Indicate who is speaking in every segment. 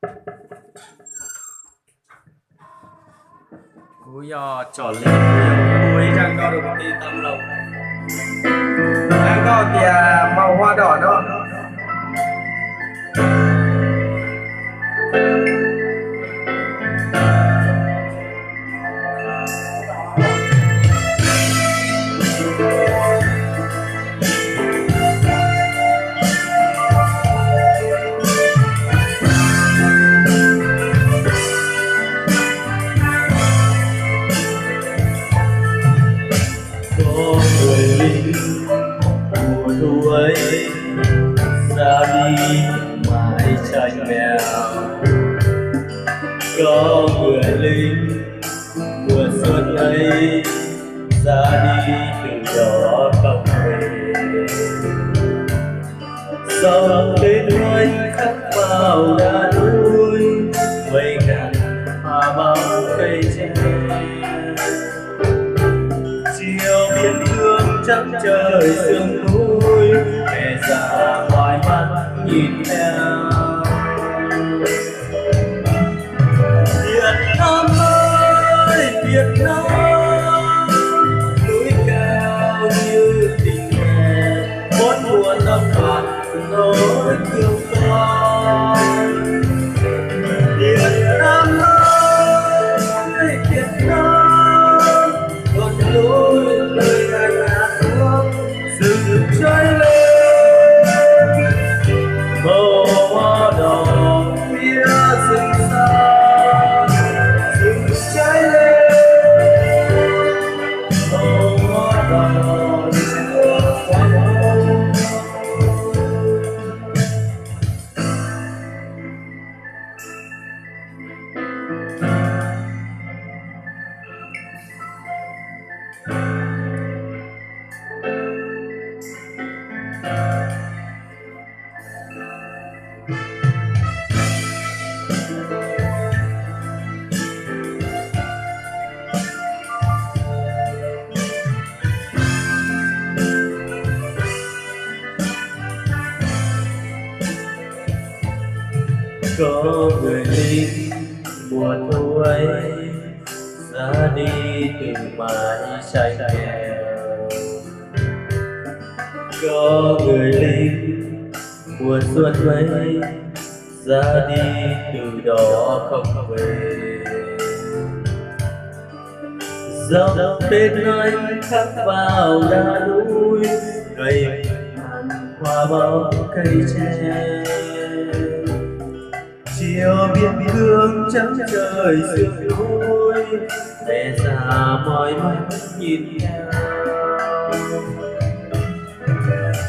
Speaker 1: cú giò trỏ lên cúi răng co được một tí tầm lồng răng co kìa màu hoa đỏ đó.
Speaker 2: Mùa thu ấy ra đi mãi tranh nghèo, có người lính mùa xuân ấy ra đi từ đó không về. Dòng tên hoành khắc vào đá núi, mây ngàn hoa bao cây tre. Chiều biên cương trắng trời sương núi, mẹ già hoài mắt nhìn theo. Việt Nam ơi Việt Nam, núi cao như tình mẹ, bốn mùa năm phạt nỗi thương con. Việt Nam ơi Việt Nam, con núi nơi anh hạ xuống rừng cháy lên, màu hoa đỏ phía rừng xa, rừng cháy lên, màu hoa đỏ trước hoàng hôn. Có người lính mùa thu ấy ra đi từ mái tranh nghèo, có người lính mùa xuân ấy ra đi từ đó không về. Dòng tên anh khắc vào đá núi, cây hoa bao cây tre. Chiều biên cương trắng trời sương núi, mẹ già mỏi mắt nhìn theo.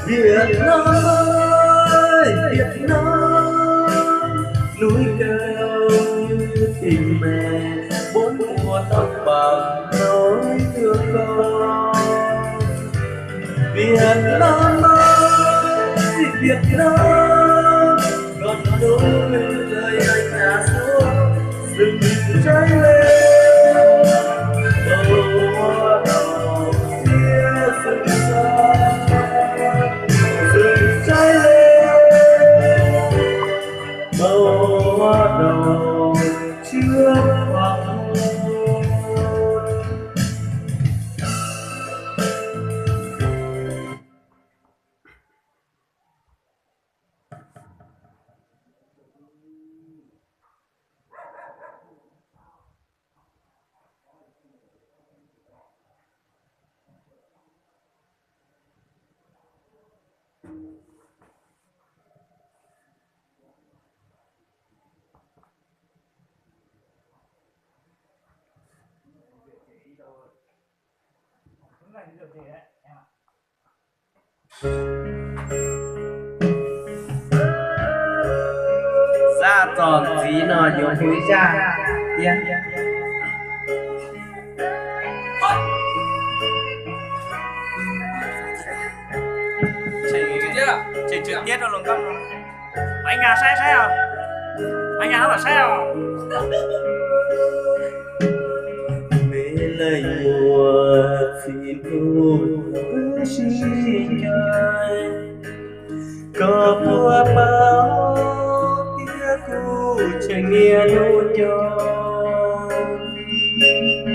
Speaker 2: Việt Nam ơi Việt Nam, núi cao như tình mẹ, bốn mùa tóc bạc nỗi thương con. Việt Nam ơi Việt Nam, con núi nơi anh hạ xuống rừng cháy lên, màu hoa đỏ phía rừng xa, rừng cháy lên, màu hoa đỏ trước hoàng hôn.
Speaker 1: Ra tròn tí nó nhiều thứ ra yeah. Chỉ trực tiếp rồi luôn không? Anh nhà xe à? Anh nhà không phải xe à?
Speaker 2: Mê lây mùa xin thu xin trời, có mùa bao tia cu nghĩa nuôi cho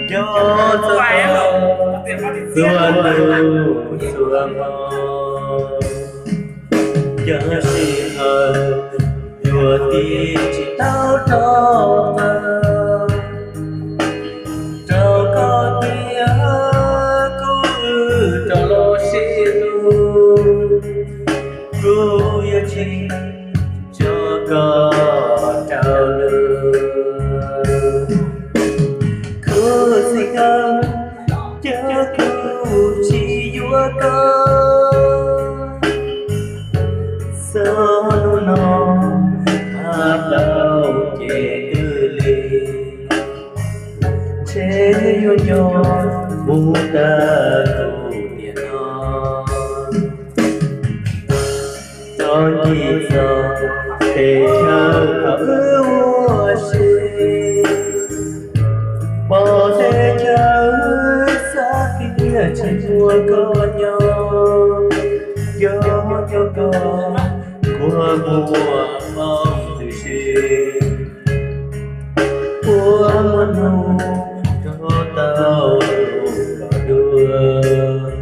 Speaker 2: gió xua lưu xua mò chớ xin hờ đùa đi chỉ tao cho tao trâu có tia cứ trâu lo xin luôn vui chi cho có trâu lưu cứ gì không chớ cứ chỉ vua con sao nó hát đâu chế tư lì chế yo yo mu ta tu tiền non cho gì sao để chờ ước xin bỏ thế chờ xa kia trên mùa có nhau gió cho con của mùa mong từ xin của mùa nụ cho tao có đưa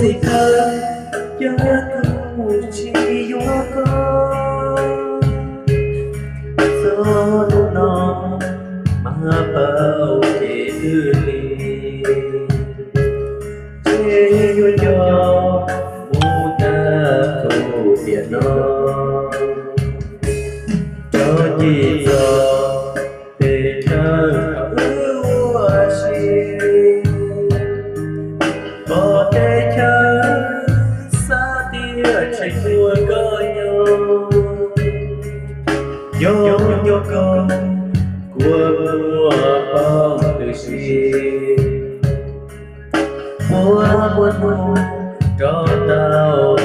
Speaker 2: gì thơ nhớ câu chỉ vô con gió lúc nó mà bao chế đưa đi chế vô cho mu ta cầu tiền nó cho gì gió để thơ ưu xin bỏ thế chớ xa tia chạy đua có nhau vô vô con của mùa bóng từ xin mùa buồn cho tao